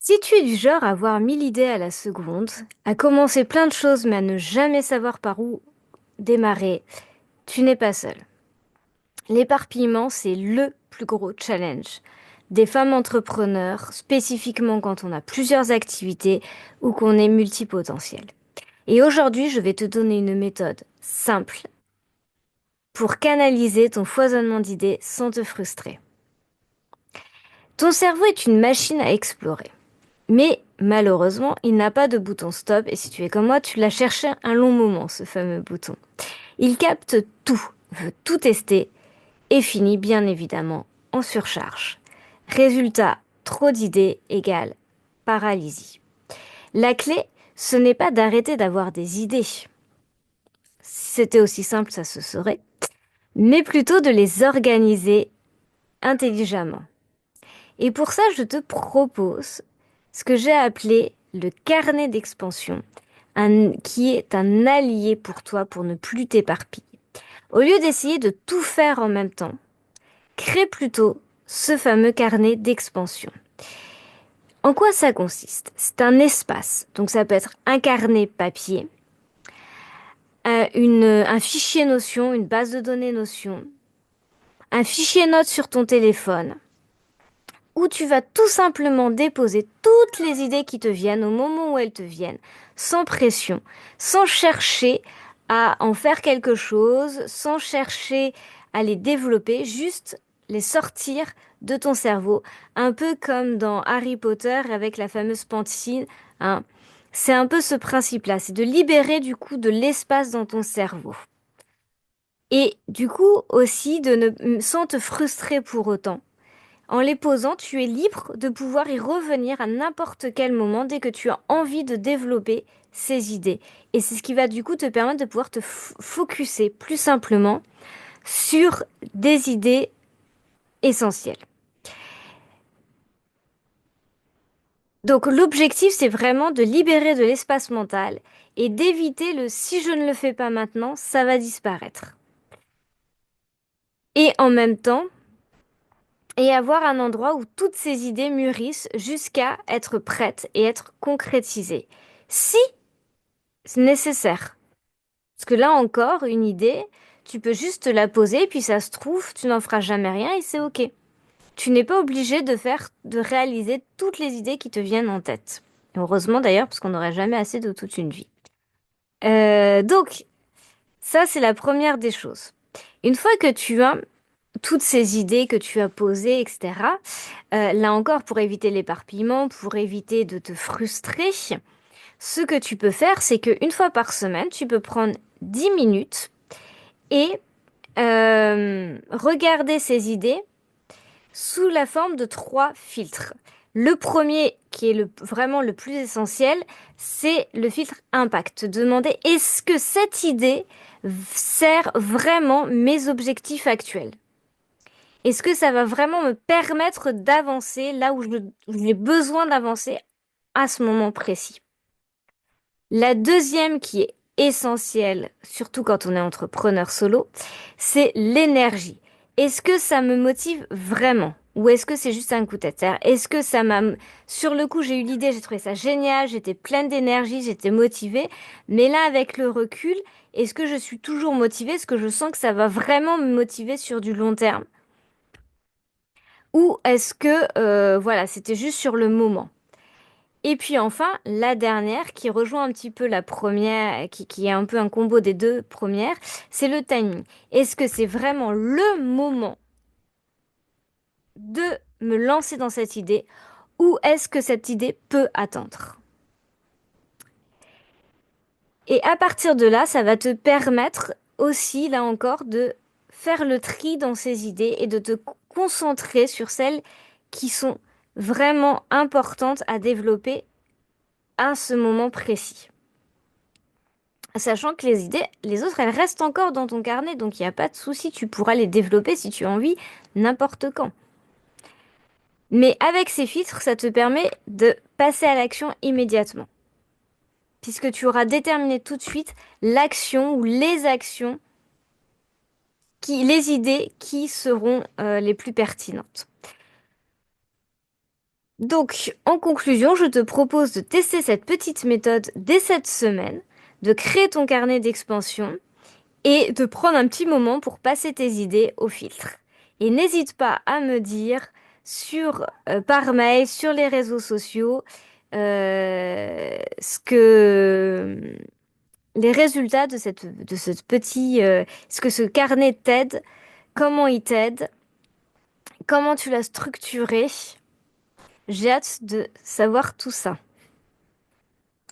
Si tu es du genre à avoir 1000 idées à la seconde, à commencer plein de choses mais à ne jamais savoir par où démarrer, tu n'es pas seul. L'éparpillement, c'est le plus gros challenge des femmes entrepreneurs, spécifiquement quand on a plusieurs activités ou qu'on est multipotentiel. Et aujourd'hui, je vais te donner une méthode simple pour canaliser ton foisonnement d'idées sans te frustrer. Ton cerveau est une machine à explorer. Mais malheureusement, il n'a pas de bouton stop et si tu es comme moi, tu l'as cherché un long moment, ce fameux bouton. Il capte tout, veut tout tester et finit bien évidemment en surcharge. Résultat, trop d'idées égale paralysie. La clé, ce n'est pas d'arrêter d'avoir des idées. Si c'était aussi simple, ça se saurait, mais plutôt de les organiser intelligemment. Et pour ça, je te propose ce que j'ai appelé le carnet d'expansion, qui est un allié pour toi pour ne plus t'éparpiller. Au lieu d'essayer de tout faire en même temps, crée plutôt ce fameux carnet d'expansion. En quoi ça consiste? C'est un espace, donc ça peut être un carnet papier, un fichier Notion, une base de données Notion, un fichier note sur ton téléphone, où tu vas tout simplement déposer toutes les idées qui te viennent au moment où elles te viennent, sans pression, sans chercher à en faire quelque chose, sans chercher à les développer, juste les sortir de ton cerveau, un peu comme dans Harry Potter avec la fameuse pantine, hein. C'est un peu ce principe-là, c'est de libérer du coup de l'espace dans ton cerveau. Et du coup aussi de ne, sans te frustrer pour autant. En les posant, tu es libre de pouvoir y revenir à n'importe quel moment dès que tu as envie de développer ces idées. Et c'est ce qui va du coup te permettre de pouvoir te focuser plus simplement sur des idées essentielles. Donc l'objectif, c'est vraiment de libérer de l'espace mental et d'éviter le si je ne le fais pas maintenant, ça va disparaître. Et en même temps, et avoir un endroit où toutes ces idées mûrissent jusqu'à être prêtes et être concrétisées. Si c'est nécessaire. Parce que là encore, une idée, tu peux juste la poser, puis ça se trouve, tu n'en feras jamais rien et c'est ok. Tu n'es pas obligé de réaliser toutes les idées qui te viennent en tête. Heureusement d'ailleurs, parce qu'on n'aurait jamais assez de toute une vie. Donc, ça c'est la première des choses. Une fois que tu as toutes ces idées que tu as posées, etc., là encore, pour éviter l'éparpillement, pour éviter de te frustrer, ce que tu peux faire, c'est qu'une fois par semaine, tu peux prendre 10 minutes et regarder ces idées sous la forme de trois filtres. Le premier, qui est vraiment le plus essentiel, c'est le filtre impact. Te demander est-ce que cette idée sert vraiment mes objectifs actuels? Est-ce que ça va vraiment me permettre d'avancer là où j'ai besoin d'avancer à ce moment précis? La deuxième qui est essentielle, surtout quand on est entrepreneur solo, c'est l'énergie. Est-ce que ça me motive vraiment? Ou est-ce que c'est juste un coup de tête? Est-ce que ça m'a... Sur le coup, j'ai eu l'idée, j'ai trouvé ça génial, j'étais pleine d'énergie, j'étais motivée. Mais là, avec le recul, est-ce que je suis toujours motivée? Est-ce que je sens que ça va vraiment me motiver sur du long terme? Ou est-ce que, voilà, c'était juste sur le moment? Et puis enfin, la dernière, qui rejoint un petit peu la première, qui est un peu un combo des deux premières, c'est le timing. Est-ce que c'est vraiment le moment de me lancer dans cette idée ou est-ce que cette idée peut attendre? Et à partir de là, ça va te permettre aussi, là encore, de faire le tri dans ces idées et de te concentrer sur celles qui sont vraiment importantes à développer à ce moment précis. Sachant que les idées, les autres, elles restent encore dans ton carnet, donc il n'y a pas de souci, tu pourras les développer si tu as envie, n'importe quand. Mais avec ces filtres, ça te permet de passer à l'action immédiatement, puisque tu auras déterminé tout de suite l'action ou les actions, les idées qui seront les plus pertinentes. Donc, en conclusion, je te propose de tester cette petite méthode dès cette semaine, de créer ton carnet d'expansion et de prendre un petit moment pour passer tes idées au filtre. Et n'hésite pas à me dire par mail, sur les réseaux sociaux, ce que les résultats de ce petit, ce que ce carnet t'aide, comment il t'aide, comment tu l'as structuré. J'ai hâte de savoir tout ça.